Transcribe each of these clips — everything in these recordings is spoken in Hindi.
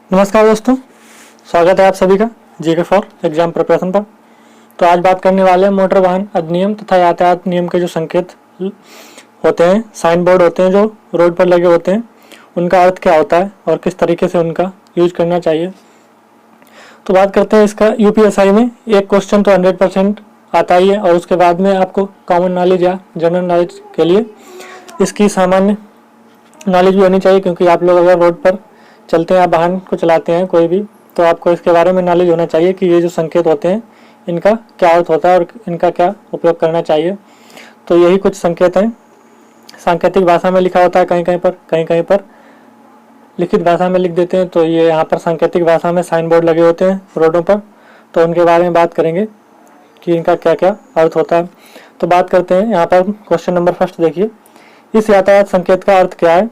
नमस्कार दोस्तों, स्वागत है आप सभी का जीके फॉर एग्जाम प्रिपरेशन पर। तो आज बात करने वाले हैं मोटर वाहन अधिनियम तथा यातायात नियम के जो संकेत होते हैं, साइन बोर्ड होते हैं जो रोड पर लगे होते हैं, उनका अर्थ क्या होता है और किस तरीके से उनका यूज करना चाहिए। तो बात करते हैं इसका। यूपीएसआई में एक क्वेश्चन तो 100% आता ही है और उसके बाद में आपको कॉमन नॉलेज या जनरल नॉलेज के लिए इसकी सामान्य नॉलेज भी होनी चाहिए, क्योंकि आप लोग अगर रोड पर चलते हैं या वाहन को चलाते हैं कोई भी, तो आपको इसके बारे में नॉलेज होना चाहिए कि ये जो संकेत होते हैं इनका क्या अर्थ होता है और इनका क्या उपयोग करना चाहिए। तो यही कुछ संकेत हैं। सांकेतिक भाषा में लिखा होता है कहीं कहीं पर लिखित भाषा में लिख देते हैं। तो ये यहाँ पर सांकेतिक भाषा में साइन बोर्ड लगे होते हैं रोडों पर, तो उनके बारे में बात करेंगे कि इनका क्या क्या अर्थ होता है। तो बात करते हैं यहाँ पर क्वेश्चन नंबर फर्स्ट। देखिए, इस यातायात संकेत का अर्थ क्या है।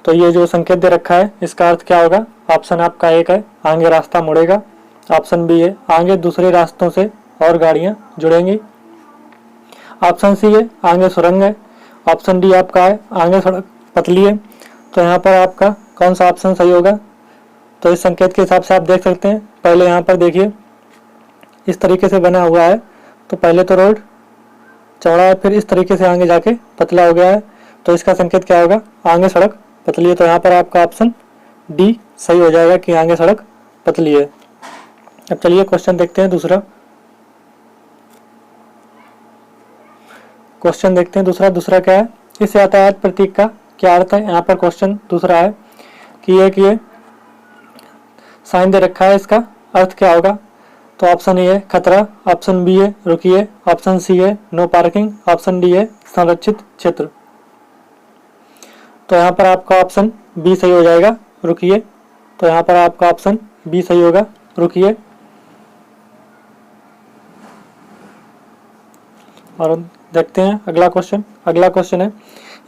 तो ये जो संकेत दे रखा है इसका अर्थ क्या होगा। ऑप्शन आपका एक है, आगे रास्ता मुड़ेगा। ऑप्शन बी है, आगे दूसरे रास्तों से और गाड़ियां जुड़ेंगी। ऑप्शन सी है, आगे सुरंग है। ऑप्शन डी आपका है, आगे सड़क पतली है। तो यहाँ पर आपका कौन सा ऑप्शन सही होगा। तो इस संकेत के हिसाब से आप देख सकते हैं। पहले यहाँ पर देखिए, इस तरीके से बना हुआ है। तो पहले तो रोड चौड़ा है, फिर इस तरीके से आगे जाके पतला हो गया है। तो इसका संकेत क्या होगा, आगे सड़क पतली है। तो यहाँ पर आपका ऑप्शन डी सही हो जाएगा कि आगे सड़क पतली है। अब चलिए क्वेश्चन देखते हैं दूसरा। क्वेश्चन देखते हैं दूसरा क्या है। इस यातायात प्रतीक का क्या अर्थ है। यहाँ पर क्वेश्चन दूसरा है कि ये साइन दे रखा है, इसका अर्थ क्या होगा। तो ऑप्शन ए है खतरा, ऑप्शन बी है रुकिए, ऑप्शन सी है नो पार्किंग, ऑप्शन डी है संरक्षित क्षेत्र। तो यहाँ पर आपका ऑप्शन बी सही हो जाएगा, रुकिए। तो यहाँ पर आपका ऑप्शन बी सही होगा, रुकिए। और देखते हैं अगला क्वेश्चन है,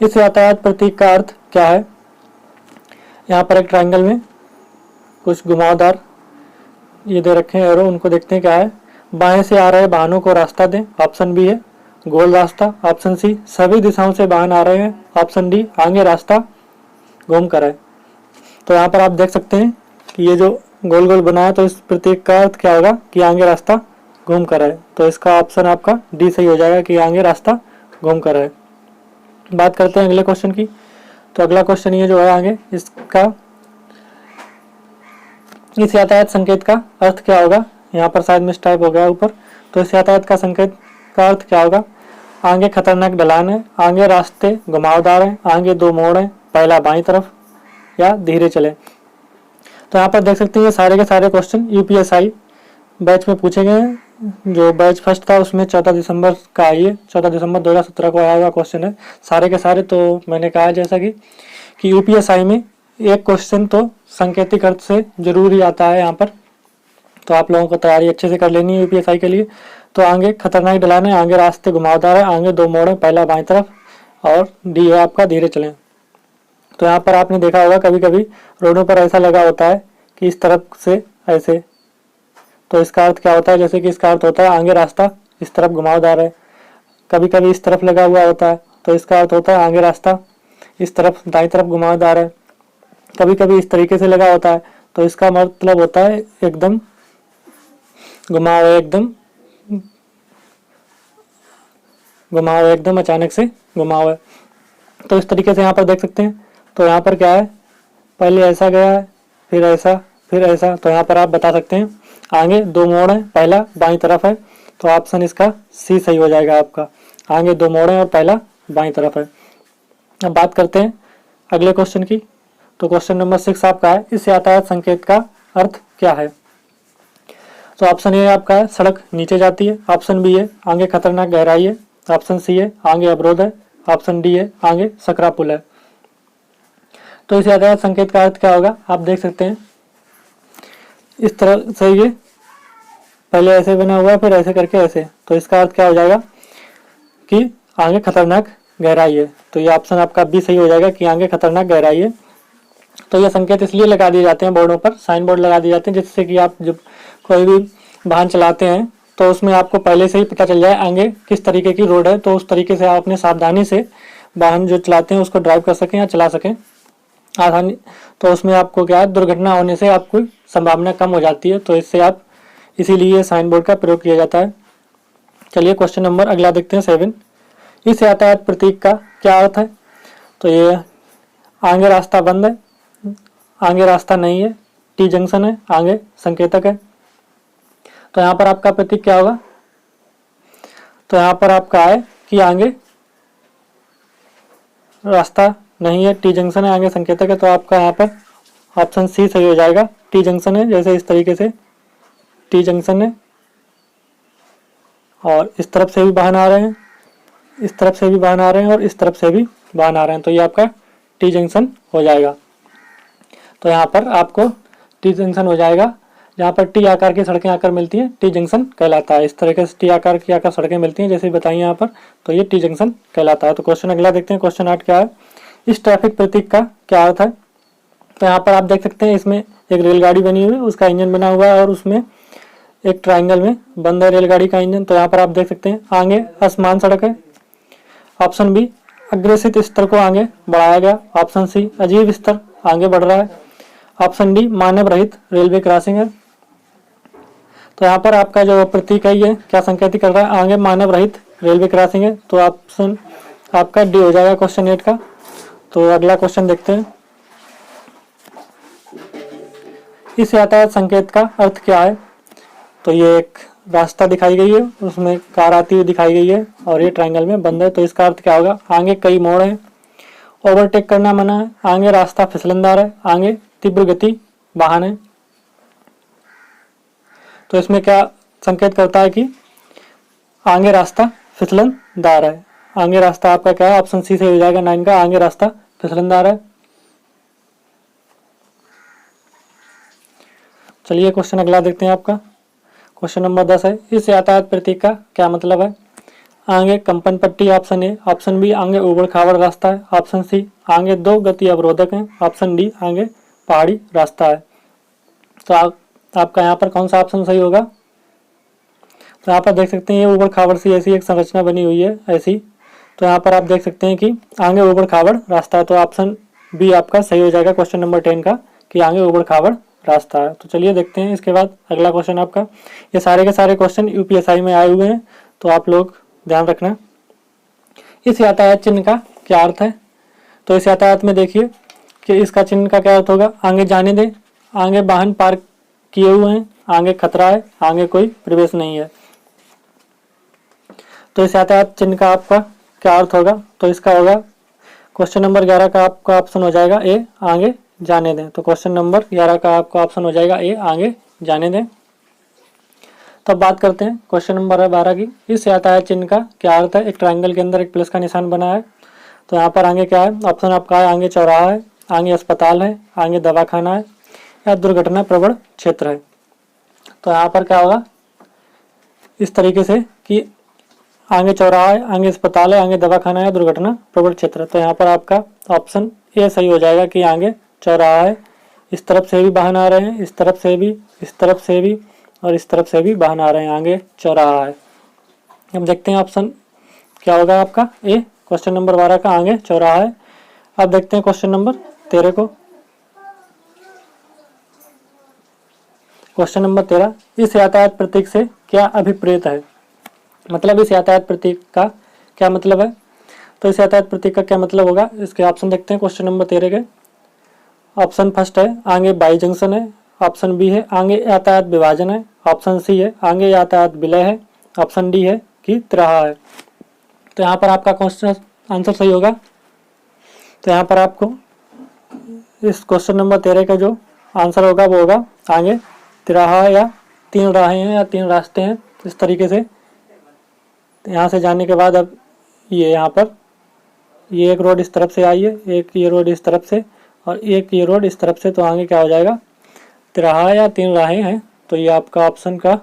इस यातायात प्रतीक का अर्थ क्या है। यहाँ पर एक ट्रायंगल में कुछ घुमावदार ये दे रखे हैं एरो, उनको देखते हैं क्या है। बाएं से आ रहे वाहनों को रास्ता दें। ऑप्शन बी है गोल रास्ता। ऑप्शन सी सभी दिशाओं से वाहन आ रहे हैं। ऑप्शन डी आगे रास्ता घूम कर है। तो यहाँ पर आप देख सकते हैं कि ये जो गोल गोल बना है, तो इस प्रतीक का अर्थ क्या होगा कि आगे रास्ता घूम कर है। तो इसका ऑप्शन आपका डी सही हो जाएगा कि आगे रास्ता घूम कर है। बात करते हैं अगले क्वेश्चन की। तो अगला क्वेश्चन ये जो है आगे, इसका इस यातायात संकेत का अर्थ क्या होगा। यहाँ पर शायद मिसटाइप हो गया ऊपर। तो इस यातायात का संकेत का अर्थ क्या होगा, आगे खतरनाक ढलान है, आगे रास्ते घुमावदार है, आगे दो मोड़ है, पहला बाईं तरफ या धीरे चले। तो यहाँ पर देख सकते हैं सारे के सारे क्वेश्चन यूपीएसआई बैच में पूछे गए हैं। जो बैच फर्स्ट था उसमें 14 दिसंबर का है, ये 14 दिसंबर 2017 को आया हुआ क्वेश्चन है सारे के सारे। तो मैंने कहा जैसा कि यूपीएसआई में एक क्वेश्चन तो सांकेतिक अर्थ से जरूर ही आता है यहाँ पर। तो आप लोगों को तैयारी अच्छे से कर लेनी है यूपीएसआई के लिए। तो आगे खतरनाक ढलान है, आगे रास्ते घुमावदार है, आगे दो मोड़ है, पहला बाईं तरफ, और डी है आपका धीरे चलें। तो यहाँ पर आपने देखा होगा कभी कभी रोडों पर ऐसा लगा होता है कि इस तरफ से ऐसे। तो इसका अर्थ क्या होता है, जैसे कि इसका अर्थ होता है आगे रास्ता इस तरफ घुमावदार है। कभी कभी इस तरफ लगा हुआ होता है, तो इसका अर्थ होता है आगे रास्ता इस तरफ दाईं तरफ घुमावदार है। कभी कभी इस तरीके से लगा होता है, तो इसका मतलब होता है एकदम घुमाव है, एकदम अचानक से घुमाव है। तो इस तरीके से यहाँ पर देख सकते हैं। तो यहाँ पर क्या है, पहले ऐसा गया है, फिर ऐसा, फिर ऐसा। तो यहाँ पर आप बता सकते हैं आगे दो मोड़ है, पहला बाईं तरफ है। तो ऑप्शन इसका सी सही हो जाएगा आपका, आगे दो मोड़ है और पहला बाईं तरफ है। अब बात करते हैं अगले क्वेश्चन की। तो क्वेश्चन नंबर 6 आपका है, इस यातायात संकेत का अर्थ क्या है। तो ऑप्शन ए आपका है सड़क नीचे जाती है। ऑप्शन बी है आगे खतरनाक गहराई है। ऑप्शन सी है आगे अवरोध है। ऑप्शन डी है आगे सकरा पुल है। तो इस यातायात संकेत का अर्थ क्या होगा, आप देख सकते हैं इस तरह से ये पहले ऐसे बना हुआ है, फिर ऐसे करके ऐसे। तो इसका अर्थ क्या हो जाएगा कि आगे खतरनाक गहराई है। तो ये ऑप्शन आपका बी सही हो जाएगा कि आगे खतरनाक गहराई है। तो ये संकेत इसलिए लगा दिए जाते हैं बोर्डों पर, साइन बोर्ड लगा दिए जाते हैं, जिससे कि आप जब कोई भी वाहन चलाते हैं तो उसमें आपको पहले से ही पता चल जाए आगे किस तरीके की रोड है। तो उस तरीके से आप अपने सावधानी से वाहन जो चलाते हैं उसको ड्राइव कर सकें या चला सकें। आसानी, तो उसमें आपको क्या है, दुर्घटना होने से आपको संभावना कम हो जाती है, तो इससे आप इसीलिए साइन बोर्ड का प्रयोग किया जाता है। चलिए क्वेश्चन नंबर अगला देखते हैं 7। इस यातायात प्रतीक का क्या अर्थ है? तो ये आगे रास्ता बंद है, आगे रास्ता नहीं है, टी जंक्शन है, आगे संकेतक है। तो यहाँ पर आपका प्रतीक क्या होगा? तो यहाँ पर आपका है कि आगे रास्ता नहीं है, टी जंक्शन है, आगे संकेतक है। तो आपका यहाँ पर ऑप्शन सी सही हो जाएगा। टी जंक्शन है, जैसे इस तरीके से टी जंक्शन है और इस तरफ से भी वाहन आ रहे हैं, इस तरफ से भी वाहन आ रहे हैं और इस तरफ से भी वाहन आ रहे हैं, तो ये आपका टी जंक्शन हो जाएगा। तो यहाँ पर आपको टी जंक्शन हो जाएगा। जहाँ पर टी आकार की सड़कें आकर मिलती हैं, टी जंक्शन कहलाता है। इस तरीके से टी आकार की आकर सड़कें मिलती हैं, जैसे बताइए यहाँ पर, तो ये टी जंक्शन कहलाता है। तो क्वेश्चन अगला देखते हैं, क्वेश्चन 8 क्या है? इस ट्रैफिक प्रतीक का क्या अर्थ है? तो यहाँ पर आप देख सकते हैं, इसमें एक रेलगाड़ी बनी हुई है, उसका इंजन बना हुआ है और उसमें एक ट्राइंगल में बंद है रेलगाड़ी का इंजन। तो यहाँ पर आप देख सकते हैं आगे आसमान सड़क है। ऑप्शन बी, अग्रेसित स्तर को आगे बढ़ाया गया। ऑप्शन सी, अजीब स्तर आगे बढ़ रहा है। ऑप्शन डी, मानव रहित रेलवे क्रॉसिंग है। तो यहाँ पर आपका जो प्रतीक है ये क्या संकेतित कर रहा है? आगे मानव रहित रेलवे क्रॉसिंग है। तो ऑप्शन आपका डी हो जाएगा क्वेश्चन 8 का। तो अगला क्वेश्चन देखते हैं। इस यातायात संकेत का अर्थ क्या है? तो ये एक रास्ता दिखाई गई है, उसमें कार आती हुई दिखाई गई है और ये ट्रायंगल में बंद है। तो इसका अर्थ क्या होगा? आगे कई मोड़ है, ओवरटेक करना मना है, आगे रास्ता फिसलनदार है, आगे तीव्र गति वाहन है। तो इसमें क्या संकेत करता है कि आगे रास्ता फिसलनदार है। आगे रास्ता आपका क्या है? ऑप्शन सी से हो जाएगा 9 का, आगे रास्ता फिसलनदार है। चलिए क्वेश्चन अगला देखते हैं आपका। क्वेश्चन नंबर 10 है, इस यातायात प्रतीक का क्या मतलब है? आगे कंपन पट्टी ऑप्शन ए। ऑप्शन बी, आगे उबड़ खाबड़ रास्ता है। ऑप्शन सी, आगे 2 गति अवरोधक हैं। ऑप्शन डी, आगे पहाड़ी रास्ता है। तो आपका यहाँ पर कौन सा ऑप्शन सही होगा? तो यहाँ पर देख सकते हैं ये उबड़ खाबड़ सी ऐसी एक संरचना बनी हुई है ऐसी। तो यहाँ पर आप देख सकते हैं कि आगे उबड़ खाबड़ रास्ता है। तो ऑप्शन बी आपका सही हो जाएगा क्वेश्चन नंबर 10 का, कि आगे उबड़ खाबड़ रास्ता है। तो चलिए देखते हैं इसके बाद अगला क्वेश्चन आपका। ये सारे के सारे क्वेश्चन यूपीएसआई में आए हुए हैं, तो आप लोग ध्यान रखना। इस यातायात चिन्ह का क्या अर्थ है? तो इस यातायात में देखिए कि इसका चिन्ह का क्या अर्थ होगा? आगे जाने दें, आगे वाहन पार्क किए हुए हैं, आगे खतरा है, आगे कोई प्रवेश नहीं है। तो इस यातायात चिन्ह का आपका क्या अर्थ होगा? तो इसका होगा क्वेश्चन नंबर 11 का आपका ऑप्शन हो जाएगा ए, आगे जाने दें। तो क्वेश्चन नंबर 11 का आपका ऑप्शन हो जाएगा ए, आगे जाने दें। तो अब बात करते हैं क्वेश्चन नंबर 12 की। इस यातायात चिन्ह का क्या अर्थ है? एक ट्रायंगल के अंदर एक प्लस का निशान बना है। तो यहाँ पर आगे क्या है? ऑप्शन आपका है आगे चौराहा है, आगे अस्पताल है, आगे दवाखाना है या दुर्घटना प्रवण क्षेत्र है। तो यहाँ पर क्या होगा? इस तरीके से कि आगे चौराहा है, आगे अस्पताल है, आगे दवाखाना है, दुर्घटना प्रवण क्षेत्र। तो यहाँ पर आपका ऑप्शन ए सही हो जाएगा कि आगे चौराहा है। इस तरफ से भी वाहन आ रहे हैं, इस तरफ से भी, इस तरफ से भी और इस तरफ से भी वाहन आ रहे हैं, आगे चौराहा है। अब देखते हैं ऑप्शन क्या होगा आपका ए, क्वेश्चन नंबर 12 का आगे चौराहा है। अब देखते हैं क्वेश्चन नंबर 13 को। क्वेश्चन नंबर 13, इस यातायात प्रतीक से क्या अभिप्रेत है? मतलब इस यातायात प्रतीक का क्या मतलब है? तो इस यातायात प्रतीक का क्या मतलब होगा, इसके ऑप्शन देखते हैं क्वेश्चन नंबर 13 के। ऑप्शन फर्स्ट है आगे बाई जंक्शन है। ऑप्शन बी है आगे यातायात विभाजन है। ऑप्शन सी है आगे यातायात विलय है। ऑप्शन डी है कि तिराहा है। तो यहाँ पर आपका क्वेश्चन आंसर सही होगा। तो यहाँ पर आपको इस क्वेश्चन नंबर 13 का जो आंसर होगा वो होगा आगे तिराहा है, या 3 राहें हैं या 3 रास्ते हैं इस तरीके से। यहाँ से जाने के बाद अब ये यहाँ पर ये एक रोड इस तरफ से आई है, एक ये रोड इस तरफ से और एक ये रोड इस तरफ से। तो आगे क्या हो जाएगा? तिराहा या 3 राहें हैं। तो ये आपका ऑप्शन का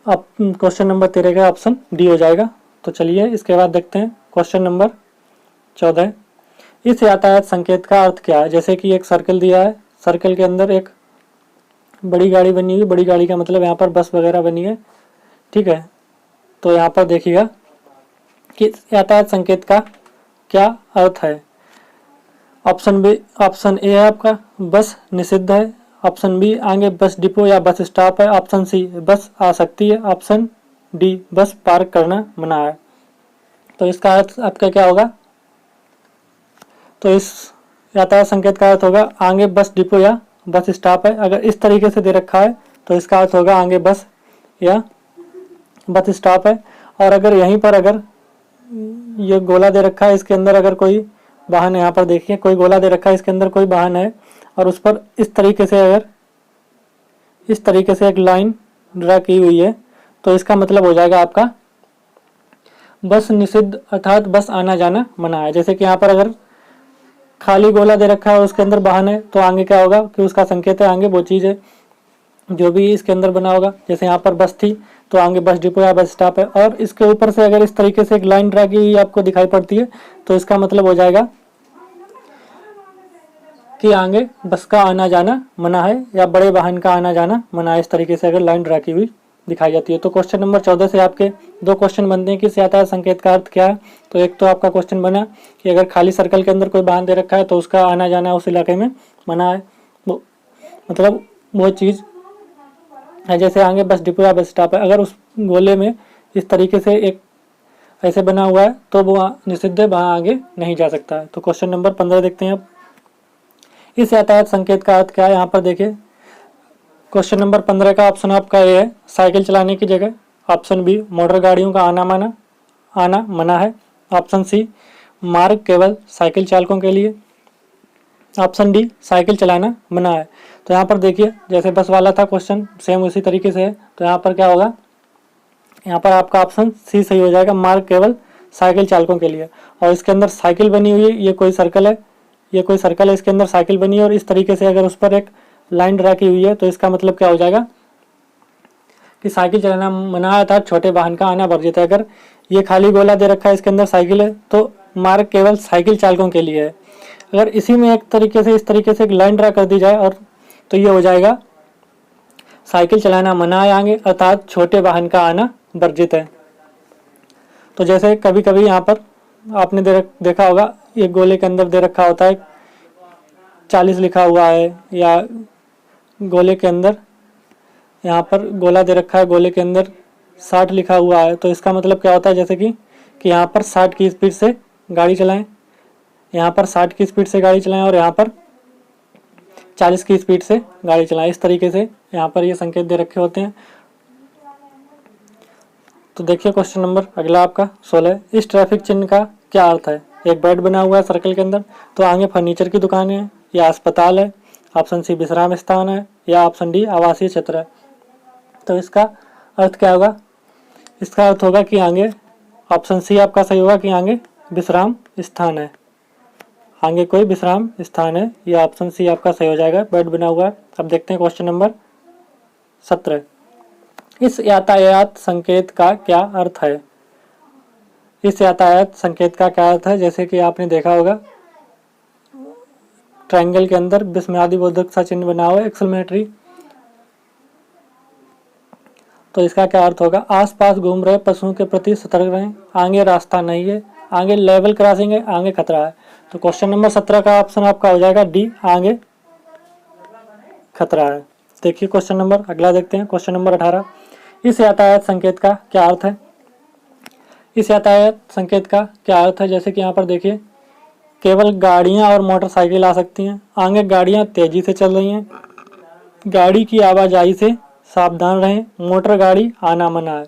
क्वेश्चन नंबर 13 का ऑप्शन डी हो जाएगा। तो चलिए इसके बाद देखते हैं क्वेश्चन नंबर 14। इस यातायात संकेत का अर्थ क्या है? जैसे कि एक सर्कल दिया है, सर्कल के अंदर एक बड़ी गाड़ी बनी हुई, बड़ी गाड़ी का मतलब यहाँ पर बस वगैरह बनी है, ठीक है। तो यहाँ पर देखिएगा कि यातायात संकेत का क्या अर्थ है। ऑप्शन बी, ऑप्शन ए है आपका बस निषिद्ध है। ऑप्शन बी आगे बस डिपो या बस स्टॉप है। ऑप्शन सी बस आ सकती है। ऑप्शन डी बस पार्क करना मना है। तो इसका अर्थ आपका क्या होगा? तो इस यातायात संकेत का अर्थ होगा आगे बस डिपो या बस स्टॉप है। अगर इस तरीके से दे रखा है तो इसका अर्थ होगा आगे बस या बस स्टॉप है। और अगर यहीं पर अगर ये गोला दे रखा है, इसके अंदर अगर कोई वाहन, यहाँ पर देखिए कोई गोला दे रखा है, इसके अंदर कोई वाहन है और उस पर इस तरीके से अगर इस तरीके से एक लाइन ड्रा की हुई है तो इसका मतलब हो जाएगा आपका बस निषिद्ध, अर्थात बस आना जाना मना है। जैसे कि यहाँ पर अगर खाली गोला दे रखा है और उसके अंदर वाहन है तो आगे क्या होगा कि उसका संकेत है आगे वो चीज़ है जो भी इसके अंदर बना होगा। जैसे यहाँ पर बस थी तो आगे बस डिपो या बस स्टॉप है, और इसके ऊपर से अगर इस तरीके से एक लाइन ड्रा की हुई आपको दिखाई पड़ती है तो इसका मतलब हो जाएगा कि आगे बस का आना जाना मना है या बड़े वाहन का आना जाना मना है। इस तरीके से अगर लाइन ड्रा की हुई दिखाई जाती है। तो क्वेश्चन नंबर 14 से आपके दो क्वेश्चन बनते हैं कि इस यातायात संकेत का अर्थ क्या है। तो एक तो आपका क्वेश्चन बना कि अगर खाली सर्कल के अंदर कोई वाहन दे रखा है तो उसका आना जाना उस इलाके में मना है, मतलब वो चीज़ है। जैसे आगे बस डिपो या बस स्टॉप है, अगर उस गोले में इस तरीके से एक ऐसे बना हुआ है तो वो निषिद्ध है, वहाँ आगे नहीं जा सकता है। तो क्वेश्चन नंबर 15 देखते हैं अब। इस यातायात संकेत का अर्थ क्या है? यहाँ पर देखिए क्वेश्चन नंबर 15 का ऑप्शन आपका ए है साइकिल चलाने की जगह। ऑप्शन बी मोटर गाड़ियों का आना मना है। ऑप्शन सी मार्ग केवल साइकिल चालकों के लिए। ऑप्शन डी साइकिल चलाना मना है। तो यहाँ पर देखिए जैसे बस वाला था क्वेश्चन सेम उसी तरीके से है। तो यहाँ पर क्या होगा, यहाँ पर आपका ऑप्शन सी सही हो जाएगा, मार्ग केवल साइकिल चालकों के लिए। और इसके अंदर साइकिल बनी हुई है, ये कोई सर्कल है, ये कोई सर्कल है, इसके अंदर साइकिल बनी है और इस तरीके से अगर उस पर एक लाइन ड्रा की हुई है तो इसका मतलब क्या हो जाएगा कि साइकिल चलाना मना है, अर्थात छोटे वाहन का आना वर्जित है। अगर ये खाली गोला दे रखा है, इसके अंदर साइकिल है तो मार्ग केवल साइकिल चालकों के लिए है। अगर इसी में एक तरीके से इस तरीके से एक लाइन ड्रा कर दी जाए और तो ये हो जाएगा साइकिल चलाना मना है आगे, अर्थात छोटे वाहन का आना वर्जित है। तो जैसे कभी कभी यहाँ पर आपने देखा होगा एक गोले के अंदर दे रखा होता है 40 लिखा हुआ है, या गोले के अंदर यहाँ पर गोला दे रखा है, गोले के अंदर 60 लिखा हुआ है। तो इसका मतलब क्या होता है, जैसे कि यहाँ पर 60 की स्पीड से गाड़ी चलाएं, यहाँ पर 60 की स्पीड से गाड़ी चलाएं और यहाँ पर 40 की स्पीड से गाड़ी चलाएं। इस तरीके से यहाँ पर ये संकेत दे रखे होते हैं। तो देखिए क्वेश्चन नंबर अगला आपका 16, इस ट्रैफिक चिन्ह का क्या अर्थ है? एक बेड बना हुआ है सर्कल के अंदर, तो आगे फर्नीचर की दुकान है या अस्पताल है। ऑप्शन सी विश्राम स्थान है या ऑप्शन डी आवासीय क्षेत्र है। तो इसका अर्थ क्या होगा? इसका अर्थ होगा कि आगे ऑप्शन सी आपका सही होगा कि आगे विश्राम स्थान है, आगे कोई विश्राम स्थान है, या ऑप्शन सी आपका सही हो जाएगा, बेड बना हुआ है। अब देखते हैं क्वेश्चन नंबर 17, इस यातायात संकेत का क्या अर्थ है? इस यातायात संकेत का क्या अर्थ है? जैसे कि आपने देखा होगा ट्रायंगल के अंदर विस्मयादि बोधक सा चिन्ह बना हुआ है, एक्सक्लेमेटरी। तो इसका क्या अर्थ होगा? आसपास घूम रहे पशुओं के प्रति सतर्क रहें, आगे रास्ता नहीं है, आगे लेवल क्रॉसिंग है, आगे खतरा है। तो क्वेश्चन नंबर 17 का ऑप्शन आपका हो जाएगा डी, आगे खतरा है। देखिए क्वेश्चन नंबर अगला देखते हैं, क्वेश्चन नंबर 18, इस यातायात संकेत का क्या अर्थ है? इस यातायात संकेत का क्या अर्थ है? जैसे कि यहाँ पर देखिए केवल गाड़ियाँ और मोटरसाइकिल आ सकती हैं, आगे गाड़ियाँ तेजी से चल रही हैं, गाड़ी की आवाजाही से सावधान रहें, मोटर गाड़ी आना मना है।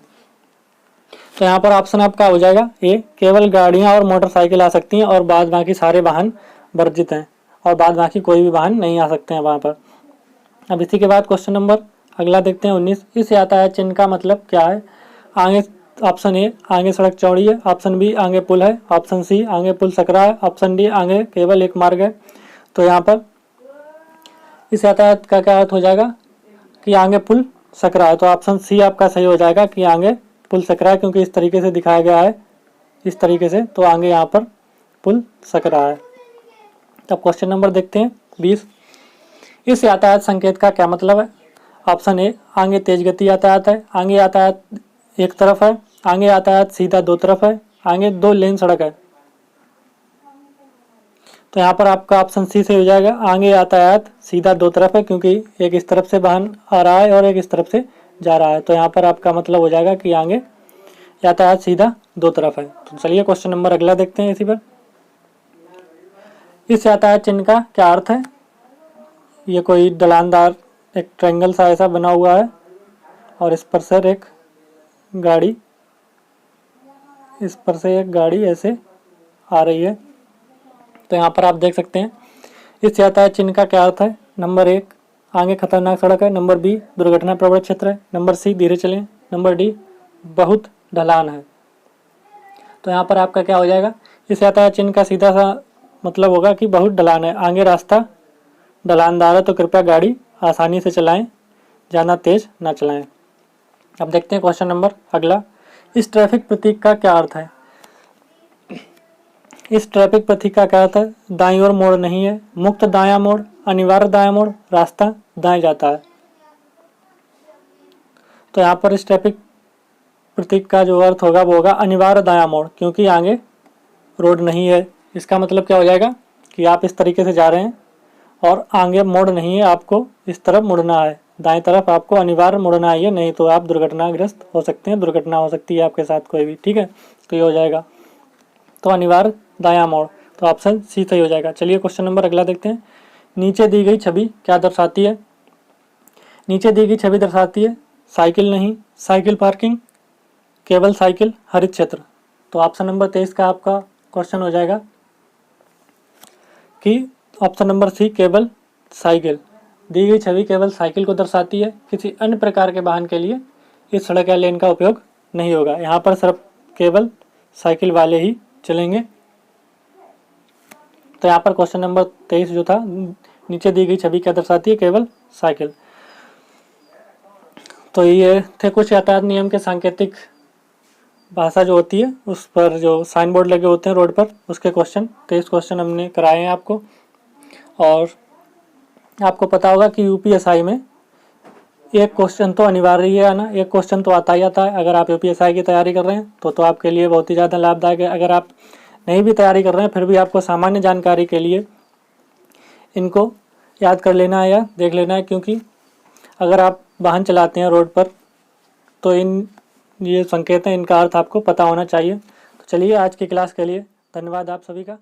तो यहाँ पर ऑप्शन आपका हो जाएगा ए, केवल गाड़ियाँ और मोटरसाइकिल आ सकती हैं और बाद बाकी सारे वाहन वर्जित हैं, और बाद बाकी कोई भी वाहन नहीं आ सकते हैं वहाँ पर। अब इसी के बाद क्वेश्चन नंबर अगला देखते हैं 19, इस यातायात चिन्ह का मतलब क्या है? आगे ऑप्शन ए आगे सड़क चौड़ी है, ऑप्शन बी आगे पुल है, ऑप्शन सी आगे पुल सकरा है, ऑप्शन डी आगे केवल एक मार्ग है। तो यहाँ पर इस यातायात का क्या अर्थ हो जाएगा कि आगे पुल सकरा है। तो ऑप्शन सी आपका सही हो जाएगा कि आगे पुल सकरा है, क्योंकि इस तरीके से दिखाया गया है, इस तरीके से, तो आगे यहाँ पर पुल सकरा है। तब क्वेश्चन नंबर देखते हैं 20, इस यातायात संकेत का क्या मतलब है? ऑप्शन ए आगे तेज गति यातायात है, आगे यातायात एक तरफ है, आगे यातायात सीधा दो तरफ है, आगे 2 लेन सड़क है। तो यहाँ पर आपका ऑप्शन सी से हो जाएगा। आगे यातायात सीधा दो तरफ है, क्योंकि एक इस तरफ से वाहन आ रहा है और एक इस तरफ से जा रहा है। तो यहाँ पर आपका मतलब हो जाएगा कि आगे यातायात सीधा दो तरफ है। तो चलिए क्वेश्चन नंबर अगला देखते हैं इसी पर। इस यातायात चिन्ह का क्या अर्थ है? ये कोई ढलानदार एक ट्रायंगल सा ऐसा बना हुआ है और इस पर से एक गाड़ी ऐसे आ रही है। तो यहाँ पर आप देख सकते हैं इस यातायात चिन्ह का क्या अर्थ है। नंबर 1, आगे खतरनाक सड़क है। नंबर बी, दुर्घटना प्रवण क्षेत्र है। नंबर सी, धीरे चलें। नंबर डी, बहुत ढलान है। तो यहाँ पर आपका क्या हो जाएगा, इस यातायात चिन्ह का सीधा सा मतलब होगा कि बहुत ढलान है, आगे रास्ता ढलानदार है, तो कृपया गाड़ी आसानी से चलाएं, ज़्यादा तेज ना चलाएं। अब देखते हैं क्वेश्चन नंबर अगला। इस ट्रैफिक प्रतीक का क्या अर्थ है? इस ट्रैफिक प्रतीक का क्या अर्थ है? दाईं ओर मोड़ नहीं है, मुक्त दायां मोड़, अनिवार्य दायां मोड़, रास्ता दाएं जाता है। तो यहाँ पर इस ट्रैफिक प्रतीक का जो अर्थ होगा वो होगा अनिवार्य दायां मोड़, क्योंकि आगे रोड नहीं है। इसका मतलब क्या हो जाएगा कि आप इस तरीके से जा रहे हैं और आगे मोड़ नहीं है, आपको इस तरफ मुड़ना है, दाएं तरफ आपको अनिवार्य मुड़ना है, नहीं तो आप दुर्घटनाग्रस्त हो सकते हैं, दुर्घटना हो सकती है आपके साथ कोई भी। ठीक है, तो ये हो जाएगा तो अनिवार्य दायां मोड़। तो ऑप्शन सी सही हो जाएगा। चलिए क्वेश्चन नंबर अगला देखते हैं। नीचे दी गई छवि क्या दर्शाती है? नीचे दी गई छवि दर्शाती है साइकिल नहीं, साइकिल पार्किंग, केवल साइकिल, हरित क्षेत्र। तो ऑप्शन नंबर 23 का आपका क्वेश्चन हो जाएगा कि ऑप्शन नंबर सी, केवल साइकिल। दी गई छवि केवल साइकिल को दर्शाती है, किसी अन्य प्रकार के वाहन के लिए इस सड़क या लेन का उपयोग नहीं होगा। यहाँ पर सिर्फ केवल साइकिल वाले ही चलेंगे। तो यहाँ पर क्वेश्चन नंबर 23 जो था, नीचे दी गई छवि क्या दर्शाती है? केवल साइकिल। तो ये थे कुछ यातायात नियम के सांकेतिक भाषा जो होती है उस पर जो साइन बोर्ड लगे होते हैं रोड पर, उसके क्वेश्चन 23 क्वेश्चन हमने कराए हैं आपको। और आपको पता होगा कि यूपीएसआई में एक क्वेश्चन तो अनिवार्य ही है आना, एक क्वेश्चन तो आता ही आता है। अगर आप यूपीएसआई की तैयारी कर रहे हैं तो आपके लिए बहुत ही ज़्यादा लाभदायक है। अगर आप नहीं भी तैयारी कर रहे हैं फिर भी आपको सामान्य जानकारी के लिए इनको याद कर लेना है या देख लेना है, क्योंकि अगर आप वाहन चलाते हैं रोड पर तो ये संकेत हैं, इनका अर्थ आपको पता होना चाहिए। तो चलिए आज की क्लास के लिए धन्यवाद आप सभी का।